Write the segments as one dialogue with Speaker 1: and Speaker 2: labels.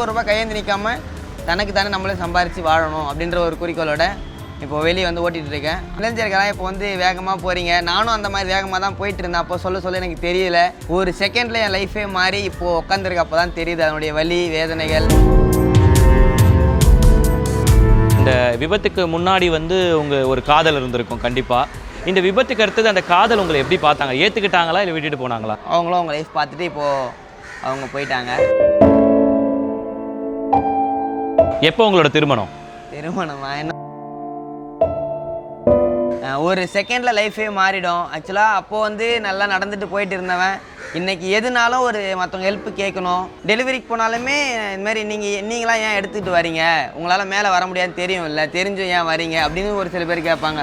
Speaker 1: ரூபா கையேந்தி நிற்காமல் தனக்கு தானே நம்மளே சம்பாரித்து வாழணும் அப்படின்ற ஒரு குறிக்கோளோட இப்போ வெளியே வந்து ஓட்டிகிட்டு இருக்கேன். இளைஞர்களாக இப்போ வந்து வேகமாக போகிறீங்க, நானும் அந்த மாதிரி வேகமாக தான் போயிட்டு இருந்தேன். அப்போ சொல்ல எனக்கு தெரியல, ஒரு செகண்டில் என் லைஃபே மாறி இப்போது உட்காந்துருக்கு. அப்போ தான் தெரியுது அதனுடைய வலி வேதனைகள்.
Speaker 2: இந்த விபத்துக்கு முன்னாடி வந்து உங்கள் ஒரு காதல் இருந்திருக்கும் கண்டிப்பாக. இந்த விபத்துக்கு அடுத்தது அந்த காதல் உங்களை எப்படி பார்த்தாங்க? ஏற்றுக்கிட்டாங்களா இல்லை விட்டுட்டு போனாங்களா?
Speaker 1: அவங்களும் அவங்க லைஃப் பார்த்துட்டு இப்போது அவங்க போயிட்டாங்க.
Speaker 2: எப்போ உங்களோட திருமணமா? என்ன
Speaker 1: ஒரு செகண்டில் லைஃபே மாறிடும். ஆக்சுவலாக அப்போது வந்து நல்லா நடந்துட்டு போயிட்டு இருந்தவன் இன்றைக்கி எதுனாலும் ஒரு மற்றவங்க ஹெல்ப்பு கேட்கணும். டெலிவரிக்கு போனாலுமே இதுமாரி நீங்களாம் ஏன் எடுத்துக்கிட்டு வரீங்க, உங்களால் மேலே வர முடியாதுன்னு தெரியும் இல்லை, தெரிஞ்சும் ஏன் வரீங்க அப்படின்னு ஒரு சில பேர் கேட்பாங்க.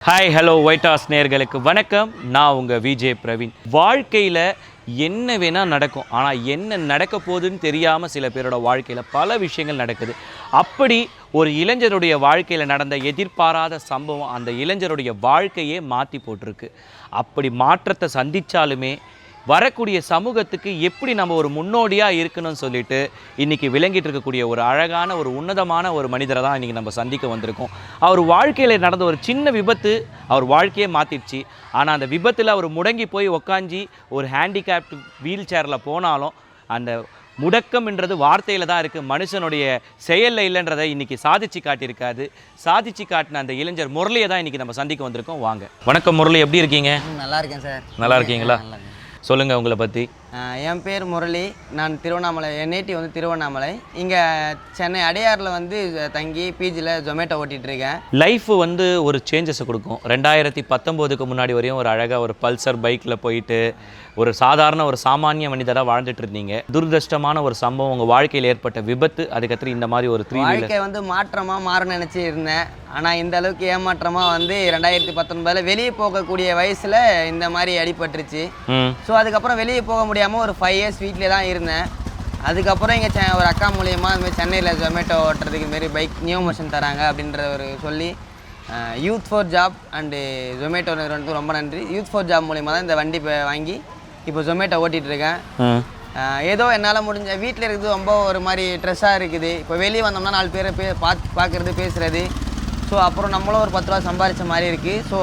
Speaker 2: ஹாய் ஹலோ ஒயிட் ஹார்ஸ் நேயர்களுக்கு வணக்கம். நான் உங்கள் விஜே பிரவீன். வாழ்க்கையில் என்ன வேணால் நடக்கும், ஆனால் என்ன நடக்க போகுதுன்னு தெரியாமல் சில பேரோட வாழ்க்கையில் பல விஷயங்கள் நடக்குது. அப்படி ஒரு இளைஞருடைய வாழ்க்கையில் நடந்த எதிர்பாராத சம்பவம் அந்த இளைஞருடைய வாழ்க்கையே மாற்றி போட்டிருக்கு. அப்படி மாற்றத்தை சந்தித்தாலுமே வரக்கூடிய சமூகத்துக்கு எப்படி நம்ம ஒரு முன்னோடியாக இருக்கணும்னு சொல்லிட்டு இன்றைக்கி விளங்கிட்டு இருக்கக்கூடிய ஒரு அழகான ஒரு உன்னதமான ஒரு மனிதரை தான் இன்றைக்கி நம்ம சந்திக்க வந்திருக்கோம். அவர் வாழ்க்கையில் நடந்த ஒரு சின்ன விபத்து அவர் வாழ்க்கையே மாற்றிடுச்சு. ஆனால் அந்த விபத்தில் அவர் முடங்கி போய் உக்காஞ்சி ஒரு ஹேண்டிகேப்டு வீல் சேரில் போனாலும் அந்த முடக்கம்ன்றது வார்த்தையில் தான் இருக்குது, மனுஷனுடைய செயலில் இல்லைன்றதை இன்றைக்கி சாதிச்சு காட்டியிருக்காது. சாதிச்சு காட்டின அந்த இளைஞர் முரளியை தான் இன்றைக்கி நம்ம சந்திக்க வந்திருக்கோம். வாங்க. வணக்கம் முரளி, எப்படி இருக்கீங்க?
Speaker 1: நல்லா இருக்கேன் சார்.
Speaker 2: நல்லா இருக்கீங்களா? சொல்லுங்கள் உங்களை பற்றி.
Speaker 1: என் பேர் முரளி, நான் திருவண்ணாமலை, என் நேட்டிவ் வந்து திருவண்ணாமலை. இங்கே சென்னை அடையாரில் வந்து தங்கி பிஜியில் ஜொமேட்டோ ஓட்டிகிட்ருக்கேன்.
Speaker 2: லைஃப் வந்து ஒரு சேஞ்சஸை கொடுக்கும். 2019க்கு முன்னாடி வரையும் ஒரு அழகாக ஒரு பல்சர் பைக்கில் போயிட்டு ஒரு சாதாரண ஒரு சாமானிய மனிதராக வாழ்ந்துட்டு இருந்தீங்க. துரதிருஷ்டமான ஒரு சம்பவம் உங்கள் வாழ்க்கையில் ஏற்பட்ட விபத்து, அதுக்கப்புறம் இந்த மாதிரி ஒரு
Speaker 1: வாழ்க்கை வந்து மாற்றமாக மாற நினச்சி இருந்தேன். ஆனால் இந்த அளவுக்கு ஏமாற்றமாக வந்து 2019 வெளியே போகக்கூடிய வயசில் இந்த மாதிரி அடிபட்டுருச்சு. ஸோ அதுக்கப்புறம் வெளியே போக முடியாமல் ஒரு 5 இயர்ஸ் வீட்டிலே தான் இருந்தேன். அதுக்கப்புறம் இங்கே ஒரு அக்கா மூலியமாக இதுமாதிரி சென்னையில் ஜொமேட்டோ ஓட்டுறதுக்கு இதுமாரி பைக் நியூ மோஷன் தராங்க அப்படின்ற ஒரு சொல்லி youth for job and Zomato நிறுவனத்துக்கு ரொம்ப நன்றி. யூத் ஃபார் ஜாப் மூலியமாக தான் இந்த வண்டி வாங்கி இப்போ ஜொமேட்டோ ஓட்டிகிட்ருக்கேன். ஏதோ என்னால் முடிஞ்ச வீட்டில் இருக்குது ரொம்ப ஒரு மாதிரி ட்ரெஸ்ஸாக இருக்குது. இப்போ வெளியே வந்தோம்னா 4 பேரை பார்க்குறது பேசுகிறது. ஸோ அப்புறம் நம்மளும் ஒரு 10 ரூபா சம்பாதிச்ச மாதிரி இருக்குது. ஸோ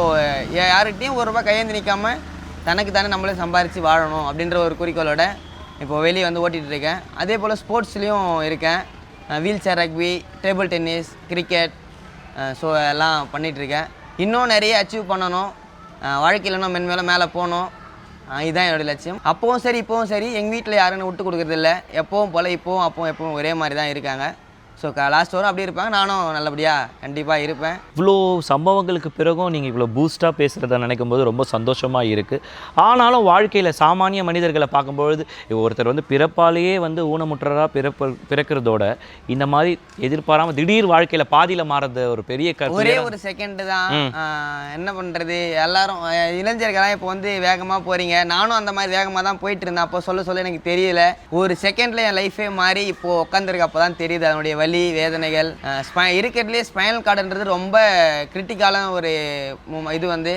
Speaker 1: யார்கிட்டையும் ஒரு ரூபா கையேந்தி நிற்காமல் தனக்கு தானே நம்மளே சம்பாரித்து வாழணும் அப்படின்ற ஒரு குறிக்கோளோட இப்போது வெளியே வந்து ஓட்டிகிட்டு இருக்கேன். அதே போல் ஸ்போர்ட்ஸ்லேயும் இருக்கேன். Wheel chair rugby, table tennis, cricket, so எல்லாம் பண்ணிகிட்ருக்கேன். இன்னும் நிறைய அச்சீவ் பண்ணணும், வாழ்க்கையில் இன்னும் மென்மேலும் மேலே போகணும், இதுதான் என்னோடய லட்சியம். அப்போவும் சரி இப்போவும் சரி எங்கள் வீட்டில் யாருன்னு விட்டு கொடுக்குறதில்ல. எப்போவும் போல் இப்போவும் எப்பவும் ஒரே மாதிரி தான் இருக்காங்க. ஸோ லாஸ்ட் வரும் அப்படி இருப்பாங்க, நானும் நல்லபடியாக கண்டிப்பாக இருப்பேன்.
Speaker 2: இவ்வளோ சம்பவங்களுக்கு பிறகும் நீங்கள் இவ்வளோ பூஸ்ட்டாக பேசுகிறத நினைக்கும் போது ரொம்ப சந்தோஷமாக இருக்குது. ஆனாலும் வாழ்க்கையில் சாமானிய மனிதர்களை பார்க்கும்பொழுது ஒருத்தர் வந்து பிறப்பாலேயே வந்து ஊனமுற்றராக பிறக்கிறதோட இந்த மாதிரி எதிர்பாராமல் திடீர் வாழ்க்கையில் பாதியில் மாறது ஒரு பெரிய
Speaker 1: ஒரே ஒரு செகண்டு தான். என்ன பண்ணுறது, எல்லாரும் இளைஞர்களாக இப்போ வந்து வேகமாக போகிறீங்க, நானும் அந்த மாதிரி வேகமாக தான் போயிட்டு இருந்தேன். அப்போ சொல்ல எனக்கு தெரியல, ஒரு செகண்டில் என் லைஃபே மாறி இப்போது உட்காந்துருக்கு. அப்போ தான் தெரியுது அதனுடைய வலி வேதனைகள். இருக்கிறதுலே ஸ்பைனல் கார்டுன்றது ரொம்ப கிரிட்டிக்கலான ஒரு இது வந்து.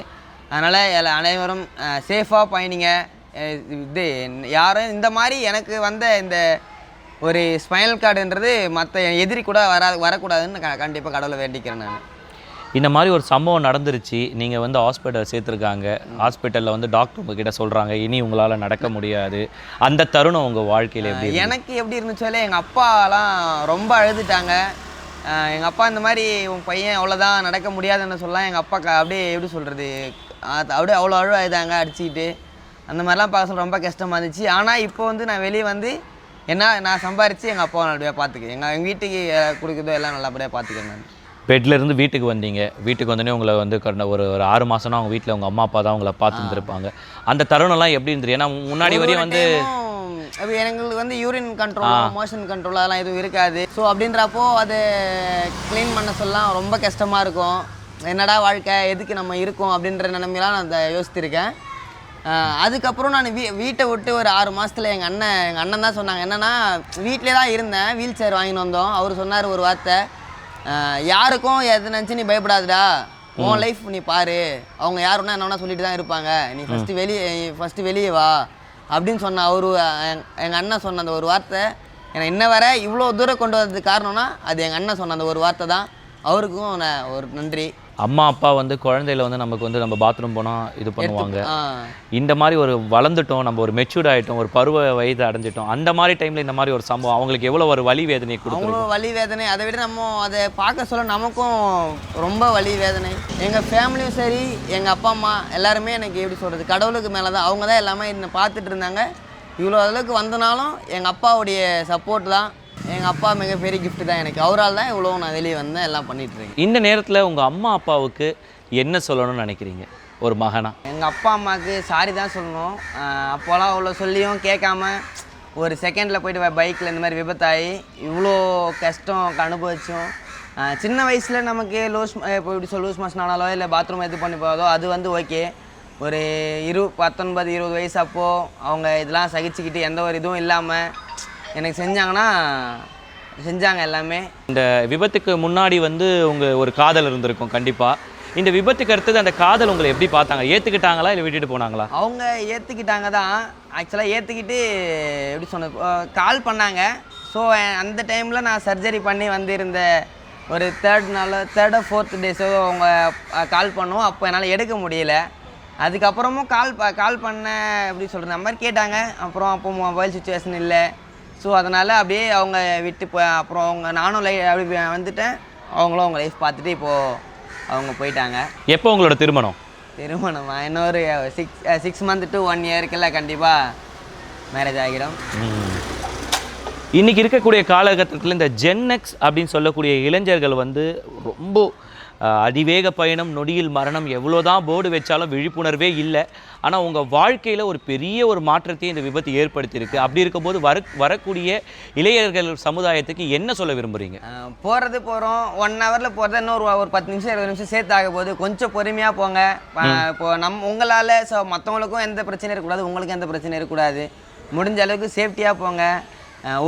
Speaker 1: அதனால் அனைவரும் சேஃபாக பயணிங்க. இது யாரும் இந்த மாதிரி எனக்கு வந்த இந்த ஒரு ஸ்பைனல் கார்டுன்றது மற்ற எதிரி கூட வரக்கூடாதுன்னு கண்டிப்பாக கடவுளை வேண்டிக்கிறேன். நான்
Speaker 2: இந்த மாதிரி ஒரு சம்பவம் நடந்துருச்சு, நீங்கள் வந்து ஹாஸ்பிட்டல் சேர்த்துருக்காங்க. ஹாஸ்பிட்டலில் வந்து டாக்டர் உங்ககிட்ட சொல்கிறாங்க இனி உங்களால் நடக்க முடியாது. அந்த தருணம் உங்கள் வாழ்க்கையில் எப்படி?
Speaker 1: எனக்கு எப்படி இருந்துச்சாலே எங்கள் அப்பாலாம் ரொம்ப அழுதுட்டாங்க. எங்கள் அப்பா இந்த மாதிரி உன் பையன் அவ்வளோதான் நடக்க முடியாதுன்னு சொல்லலாம். எங்கள் அப்பா அப்படியே எப்படி சொல்கிறது, அப்படியே அவ்வளோ அழுதாங்க அடிச்சுக்கிட்டு. அந்த மாதிரிலாம் பார்க்க சொல்ல ரொம்ப கஷ்டமாக இருந்துச்சு. ஆனால் இப்போ வந்து நான் வெளியே வந்து நான் சம்பாரித்து எங்கள் அப்பாவை நல்லபடியாக பார்த்துக்கிறேன். எங்கள் வீட்டுக்கு கொடுக்குறதோ எல்லாம் நல்லபடியாக பார்த்துக்கிறேன். நான்
Speaker 2: பெட்லேருந்து வீட்டுக்கு வந்தீங்க. வீட்டுக்கு வந்தோடனே உங்களை வந்து ஒரு 6 மாதம்னா அவங்க வீட்டில் உங்கள் அம்மா அப்பா தான் உங்களை பார்த்துருந்துருப்பாங்க. அந்த தருணம்லாம் எப்படி இருந்துரு? ஏன்னா முன்னாடி வரையும் வந்து
Speaker 1: எங்களுக்கு வந்து யூரின் கண்ட்ரோல், மோஷன் கண்ட்ரோல் அதெல்லாம் எதுவும் இருக்காது. ஸோ அப்படின்றப்போ அதை க்ளீன் பண்ண சொல்லலாம் ரொம்ப கஷ்டமாக இருக்கும். என்னடா வாழ்க்கை, எதுக்கு நம்ம இருக்கோம் அப்படின்ற நிலைமையெல்லாம் நான் அதை யோசித்திருக்கேன். அதுக்கப்புறம் நான் வீட்டை விட்டு ஒரு 6 மாதத்தில் எங்கள் அண்ணன் தான் சொன்னாங்க. என்னென்னா வீட்டிலே தான் இருந்தேன், வீல் சேர் வாங்கின்னு வந்தோம். அவர் சொன்னார் ஒரு வார்த்தை, யாருக்கும் எது நினச்சி நீ பயப்படாதுடா, உன் லைஃப் நீ பாரு, அவங்க யாருன்னா என்ன சொல்லிட்டு தான் இருப்பாங்க, நீ ஃபஸ்ட்டு வெளியே வா அப்படின்னு சொன்ன அவரு எங்கள் அண்ணன் சொன்ன அந்த ஒரு வார்த்தை எனக்கு இன்ன வரை இவ்வளோ தூரம் கொண்டு வந்ததுக்கு காரணம்னா அது எங்கள் அண்ணன் சொன்ன அந்த ஒரு வார்த்தை தான். அவருக்கும் நான் ஒரு நன்றி.
Speaker 2: அம்மா அப்பா வந்து குழந்தையில வந்து நமக்கு வந்து நம்ம பாத்ரூம் போனால் இது பண்ணுவாங்க. இந்த மாதிரி ஒரு வளர்ந்துட்டோம், நம்ம ஒரு மெச்சூர்ட் ஆகிட்டோம், ஒரு பருவ வயது அடைஞ்சிட்டோம், அந்த மாதிரி டைமில் இந்த மாதிரி ஒரு சம்பவம் அவங்களுக்கு எவ்வளோ ஒரு வலி வேதனை கொடுக்கும்.
Speaker 1: அவ்வளோ வலி வேதனை. அதை விட நம்ம அதை பார்க்க சொல்ல நமக்கும் ரொம்ப வலி வேதனை. எங்கள் ஃபேமிலியும் சரி, எங்கள் அப்பா அம்மா எல்லாருமே எனக்கு எப்படி சொல்கிறது, கடவுளுக்கு மேலே தான். அவங்க தான் எல்லாமே என்னை பார்த்துட்டு இருந்தாங்க. இவ்வளோ அளவுக்கு வந்தனாலும் எங்கள் அப்பாவுடைய சப்போர்ட் தான். எங்கள் அப்பா மிகப்பெரிய கிஃப்ட் தான் எனக்கு. அவரால் தான் இவ்வளோ நான் வெளியே வந்தேன், எல்லாம் பண்ணிகிட்ருக்கேன்.
Speaker 2: இந்த நேரத்தில் உங்கள் அம்மா அப்பாவுக்கு என்ன சொல்லணும்னு நினைக்கிறீங்க ஒரு மகனா?
Speaker 1: எங்கள் அப்பா அம்மாவுக்கு சாரி தான் சொல்லணும். அப்போலாம் அவ்வளோ சொல்லியும் கேட்காம ஒரு செகண்டில் போய்ட்டு பைக்கில் இந்த மாதிரி விபத்தாகி இவ்வளோ கஷ்டம் அனுபவிச்சோம். சின்ன வயசில் நமக்கு இப்போ இப்படி லூஸ் மோஷன் ஆனாலோ இல்லை பாத்ரூம் இது பண்ணி போதோ அது வந்து ஓகே. ஒரு 19-20 வயசு அப்போது அவங்க இதெல்லாம் சகிச்சுக்கிட்டு எந்த ஒரு இதுவும் இல்லாமல் எனக்கு செஞ்சாங்க எல்லாமே.
Speaker 2: இந்த விபத்துக்கு முன்னாடி வந்து உங்கள் ஒரு காதல் இருந்திருக்கும் கண்டிப்பாக. இந்த விபத்துக்கு அடுத்தது அந்த காதல் உங்களை எப்படி பார்த்தாங்க? ஏற்றுக்கிட்டாங்களா இல்லை விட்டுட்டு போனாங்களா?
Speaker 1: அவங்க ஏற்றுக்கிட்டாங்க தான். ஆக்சுவலாக ஏற்றுக்கிட்டு எப்படி சொன்னது, கால் பண்ணாங்க. ஸோ அந்த டைமில் நான் சர்ஜரி பண்ணி வந்திருந்த ஒரு 3rd or 4th டேஸோ அவங்க கால் பண்ணுவோம். அப்போ என்னால் எடுக்க முடியல. அதுக்கப்புறமும் கால் பண்ண எப்படி சொல்கிறது, அந்த மாதிரி கேட்டாங்க. அப்புறம் அப்போ மொபைல் சுச்சுவேஷன் இல்லை. ஸோ அதனால் அப்படியே அவங்க விட்டு அப்புறம் நானும் அப்படி வந்துட்டேன். அவங்களும் அவங்க லைஃப் பார்த்துட்டு இப்போது அவங்க போயிட்டாங்க.
Speaker 2: எப்போ உங்களோட திருமணமா?
Speaker 1: இன்னொரு 6 month to 1 yearக்குள்ள கண்டிப்பாக மேரேஜ் ஆகிடும்.
Speaker 2: இன்றைக்கி இருக்கக்கூடிய காலகட்டத்தில் இந்த ஜென்எக்ஸ் அப்படின்னு சொல்லக்கூடிய இளைஞர்கள் வந்து ரொம்ப அதிவேக பயணம், நொடியில் மரணம், எவ்வளோதான் போர்டு வச்சாலும் விழிப்புணர்வே இல்லை. ஆனால் உங்கள் வாழ்க்கையில் ஒரு பெரிய ஒரு மாற்றத்தையும் இந்த விபத்து ஏற்படுத்தியிருக்கு. அப்படி இருக்கும்போது வரக்கூடிய இளைஞர்கள் சமுதாயத்துக்கு என்ன சொல்ல விரும்புகிறீங்க?
Speaker 1: போகிறோம் 1 hourல போகிறத இன்னொரு ஒரு 10 நிமிஷம் 20 நிமிஷம் சேர்த்து ஆக போகுது. கொஞ்சம் பொறுமையாக போங்க. இப்போ உங்களால் மற்றவங்களுக்கும் எந்த பிரச்சனையும் இருக்கக்கூடாது, உங்களுக்கும் எந்த பிரச்சனையும் இருக்கக்கூடாது. முடிஞ்ச அளவுக்கு சேஃப்டியாக போங்க.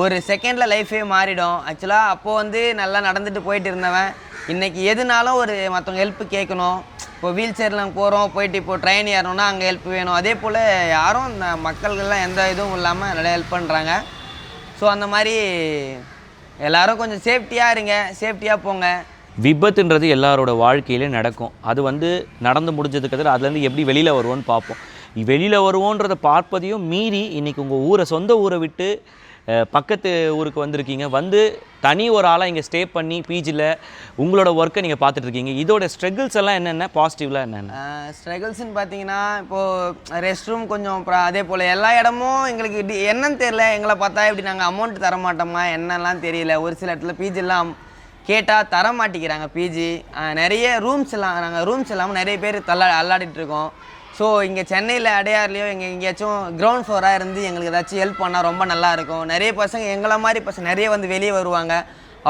Speaker 1: ஒரு செகண்டில் லைஃபே மாறிடும். ஆக்சுவலாக அப்போது வந்து நல்லா நடந்துட்டு போயிட்டு இருந்தவன் இன்றைக்கி எதுனாலும் ஒரு மற்றவங்க ஹெல்ப்பு கேட்கணும். இப்போ வீல் சேரில் போயிட்டு இப்போ ட்ரெயின் ஏறணும்னா அங்கே ஹெல்ப் வேணும். அதே போல் யாரும் இந்த மக்கள்கள்லாம் எந்த இதுவும் இல்லாமல் நிறைய ஹெல்ப் பண்ணுறாங்க. ஸோ அந்த மாதிரி எல்லோரும் கொஞ்சம் சேஃப்டியாக இருங்க, சேஃப்டியாக போங்க.
Speaker 2: விபத்துன்றது எல்லாரோட வாழ்க்கையிலே நடக்கும். அது வந்து நடந்து முடிஞ்சதுக்கு அதுலேருந்து எப்படி வெளியில் வருவோன்னு பார்ப்போம். வெளியில் வருவோன்றதை பார்ப்பதையும் மீறி இன்றைக்கி உங்கள் சொந்த ஊரை விட்டு பக்கத்து ஊருக்கு வந்திருக்கீங்க. வந்து தனி ஒரு ஆளாக இங்கே ஸ்டே பண்ணி பிஜியில் உங்களோட ஒர்க்கை நீங்கள் பார்த்துட்ருக்கீங்க. இதோட ஸ்ட்ரகிள்ஸ் எல்லாம் என்னென்ன, பாசிட்டிவ்லாம் என்னென்ன?
Speaker 1: ஸ்ட்ரகிள்ஸ்ன்னு பார்த்தீங்கன்னா இப்போது ரெஸ்ட் ரூம் கொஞ்சம் அதே போல் எல்லா இடமும் எங்களுக்கு என்னன்னு தெரியல. எங்களை பார்த்தா இப்படி நாங்கள் அமௌண்ட் தர மாட்டோமா என்னெல்லாம் தெரியல. ஒரு சில இடத்துல பிஜிலாம் கேட்டால் தர மாட்டேங்கிறாங்க. பிஜி நிறைய ரூம்ஸ் இல்லாமல் நிறைய பேர் அல்லாடிட்டுருக்கோம். ஸோ இங்கே சென்னையில் அடையார்லையோ எங்கேயாச்சும் கிரவுண்ட் ஃப்ளோராக இருந்து எங்களுக்கு ஏதாச்சும் ஹெல்ப் பண்ணால் ரொம்ப நல்லாயிருக்கும். நிறைய பசங்க எங்களை மாதிரி பசங்க நிறைய வந்து வெளியே வருவாங்க.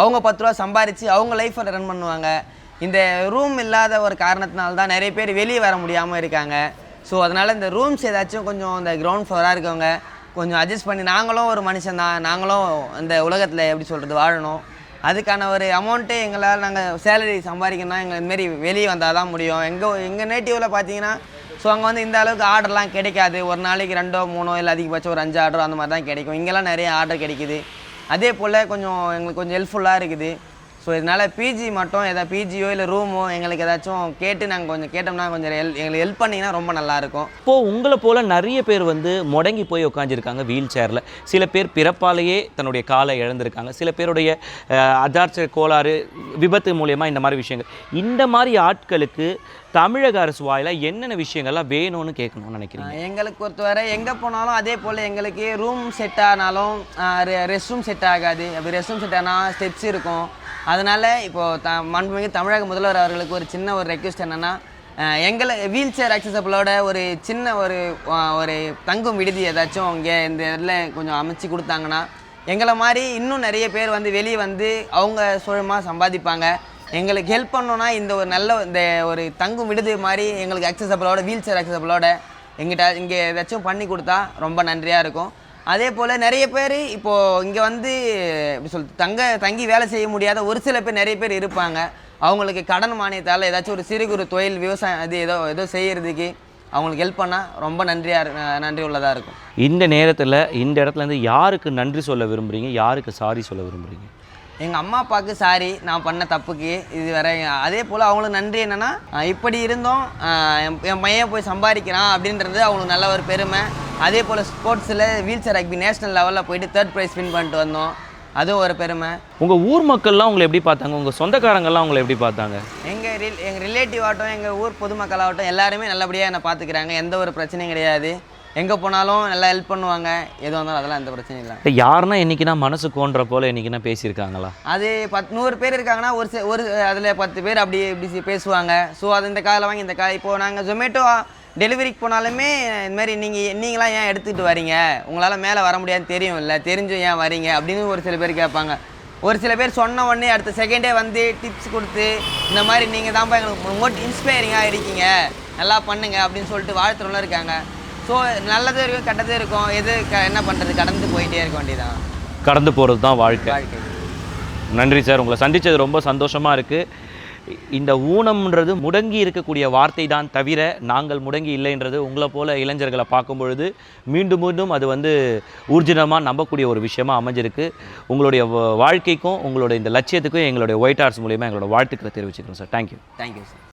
Speaker 1: அவங்க 10 ரூபா சம்பாரித்து அவங்க லைஃப்பை ரன் பண்ணுவாங்க. இந்த ரூம் இல்லாத ஒரு காரணத்தினால தான் நிறைய பேர் வெளியே வர முடியாமல் இருக்காங்க. ஸோ அதனால் இந்த ரூம்ஸ் ஏதாச்சும் கொஞ்சம் இந்த கிரவுண்ட் ஃப்ளோராக இருக்கவங்க கொஞ்சம் அட்ஜஸ்ட் பண்ணி, நாங்களும் ஒரு மனுஷன்தான், நாங்களும் இந்த உலகத்தில் எப்படி சொல்கிறது வாழணும். அதுக்கான ஒரு அமௌண்ட்டு எங்களால் நாங்கள் சேலரி சம்பாதிக்கணும்னா இதுமாரி வெளியே வந்தால் தான் முடியும். எங்கள் நேட்டிவில் பார்த்தீங்கன்னா ஸோ அங்கே வந்து இந்த அளவுக்கு ஆர்டர்லாம் கிடைக்காது. ஒரு நாளைக்கு 2 3 இல்லை அதிகபட்சம் ஒரு 5 ஆர்டர் அந்த மாதிரி தான் கிடைக்கும். இங்கெல்லாம் நிறைய ஆர்டர் கிடைக்குது. அதே போல் எங்களுக்கு கொஞ்சம் ஹெல்ப்ஃபுல்லாக இருக்குது. ஸோ இதனால் பிஜி மட்டும் பிஜியோ இல்லை ரூமோ எங்களுக்கு ஏதாச்சும் கேட்டு நாங்கள் கொஞ்சம் கேட்டோம்னா கொஞ்சம் எங்களுக்கு ஹெல்ப் பண்ணிங்கன்னா ரொம்ப நல்லாயிருக்கும்.
Speaker 2: இப்போது உங்களை போல் நிறைய பேர் வந்து முடங்கி போய் உட்காந்துருக்காங்க வீல் சேரில். சில பேர் பிறப்பாலேயே தன்னுடைய காலை இழந்திருக்காங்க. சில பேருடைய அதார்ச்ச கோளாறு விபத்து மூலயமா இந்த மாதிரி விஷயங்கள். இந்த மாதிரி ஆட்களுக்கு தமிழக அரசு வாயில என்னென்ன விஷயங்கள்லாம் வேணும்னு கேட்கணும்னு நினைக்கிறீங்க?
Speaker 1: எங்களுக்கு பொறுத்தவரை எங்கே போனாலும் அதே போல் எங்களுக்கு ரூம் செட் ஆனாலும் ரெஸ்ட் ரூம் செட் ஆகாது. அப்படி ரெஸ்ட் ரூம் செட் ஆனால் ஸ்டெப்ஸ் இருக்கும். அதனால் இப்போது மாண்புமிகு தமிழக முதல்வர் அவர்களுக்கு ஒரு சின்ன ஒரு ரெக்வெஸ்ட் என்னென்னா, எங்களை வீல் சேர் அக்சசபிளோட ஒரு சின்ன ஒரு தங்கும் விடுதி ஏதாச்சும் இங்கே இந்த இதில் கொஞ்சம் அமைச்சு கொடுத்தாங்கன்னா எங்களை மாதிரி இன்னும் நிறைய பேர் வந்து வெளியே வந்து அவங்க சுயமாக சம்பாதிப்பாங்க. எங்களுக்கு ஹெல்ப் பண்ணோன்னா இந்த ஒரு நல்ல இந்த ஒரு தங்கும் விடுதி மாதிரி எங்களுக்கு அக்சசபிளோட வீல் சேர் அக்சசபிளோட இங்கே ஏதாச்சும் பண்ணி கொடுத்தா ரொம்ப நன்றியாக இருக்கும். அதே போல் நிறைய பேர் இப்போது இங்கே வந்து எப்படி தங்கி வேலை செய்ய முடியாத ஒரு சில பேர் நிறைய பேர் இருப்பாங்க. அவங்களுக்கு கடன் மானியத்தால் ஏதாச்சும் ஒரு சிறு குறு தொழில் விவசாயம் அது ஏதோ செய்கிறதுக்கு அவங்களுக்கு ஹெல்ப் பண்ணால் ரொம்ப நன்றி உள்ளதாக இருக்கும்.
Speaker 2: இந்த நேரத்தில் இந்த இடத்துலேருந்து யாருக்கு நன்றி சொல்ல விரும்புகிறீங்க, யாருக்கு சாரி சொல்ல விரும்புகிறீங்க?
Speaker 1: எங்கள் அம்மா அப்பாவுக்கு சாரி, நான் பண்ண தப்புக்கு இது வர. அதே போல் அவங்களுக்கு நன்றி என்னென்னா, இப்படி இருந்தோம் என் பையன் போய் சம்பாதிக்கிறான் அப்படின்றது அவங்களுக்கு நல்ல ஒரு பெருமை. அதே போல் ஸ்போர்ட்ஸில் வீல் சேர் ரக்பி நேஷ்னல் லெவலில் போயிட்டு 3rd ப்ரைஸ் வின் பண்ணிட்டு வந்தோம், அதுவும் ஒரு பெருமை.
Speaker 2: உங்கள் ஊர் மக்கள்லாம் உங்களை எப்படி பார்த்தாங்க, உங்கள் சொந்தக்காரங்கள்லாம் உங்களை எப்படி பார்த்தாங்க?
Speaker 1: எங்கள் ரிலேட்டிவ் ஆகட்டும், எங்கள் ஊர் பொதுமக்கள் ஆகட்டும், எல்லாருமே நல்லபடியாக என்னை பார்த்துக்கிறாங்க. எந்த ஒரு பிரச்சனையும் கிடையாது. எங்கே போனாலும் நல்லா ஹெல்ப் பண்ணுவாங்க. எதுவும் இருந்தாலும் அதெல்லாம் எந்த பிரச்சனையும் இல்லை.
Speaker 2: யாருன்னா என்றைக்குன்னா மனசு கோன்ற போல் என்றைக்குன்னா பேசியிருக்காங்களா?
Speaker 1: அது 100 பேர் இருக்காங்கன்னா ஒரு அதில் 10 பேர் அப்படி இப்படி பேசுவாங்க. ஸோ அது இந்த காலை வாங்கி இந்த காய் இப்போது நாங்கள் ஜொமேட்டோ டெலிவரிக்கு போனாலுமே இந்த மாதிரி நீங்களாம் ஏன் எடுத்துகிட்டு வரீங்க, உங்களால் மேலே வர முடியாதுன்னு தெரியும் இல்லை, தெரிஞ்சும் ஏன் வரீங்க அப்படின்னு ஒரு சில பேர் கேட்பாங்க. ஒரு சில பேர் சொன்ன உடனே அடுத்த செகண்டே வந்து டிப்ஸ் கொடுத்து இந்த மாதிரி நீங்கள் தான்ப்பா எங்களுக்கு இன்ஸ்பைரிங்காக இருக்கீங்க, நல்லா பண்ணுங்க அப்படின்னு சொல்லிட்டு வாழ்த்துறவங்களும் இருக்காங்க. ஸோ நல்லதும் இருக்கும் கெட்டதும் இருக்கும். என்ன பண்ணுறது, கடந்து போயிட்டே இருக்க வேண்டியதான்.
Speaker 2: கடந்து போகிறது தான் வாழ்க்கை. நன்றி சார், உங்களை சந்தித்தது ரொம்ப சந்தோஷமாக இருக்குது. இந்த ஊனம்ன்றது முடங்கி இருக்கக்கூடிய வார்த்தை தான் தவிர நாங்கள் முடங்கி இல்லைன்றது உங்களை போல் இளைஞர்களை பார்க்கும் பொழுது மீண்டும் மீண்டும் அது வந்து ஊர்ஜிதமாக நம்பக்கூடிய ஒரு விஷயமாக அமைஞ்சிருக்கு. உங்களுடைய வாழ்க்கைக்கும் உங்களுடைய இந்த லட்சியத்துக்கும் எங்களுடைய ஒயிட் ஆர்ட்ஸ் மூலிமா எங்களோட வாழ்த்துக்களை தெரிவிச்சுக்கிறோம் சார். Thank you
Speaker 1: sir.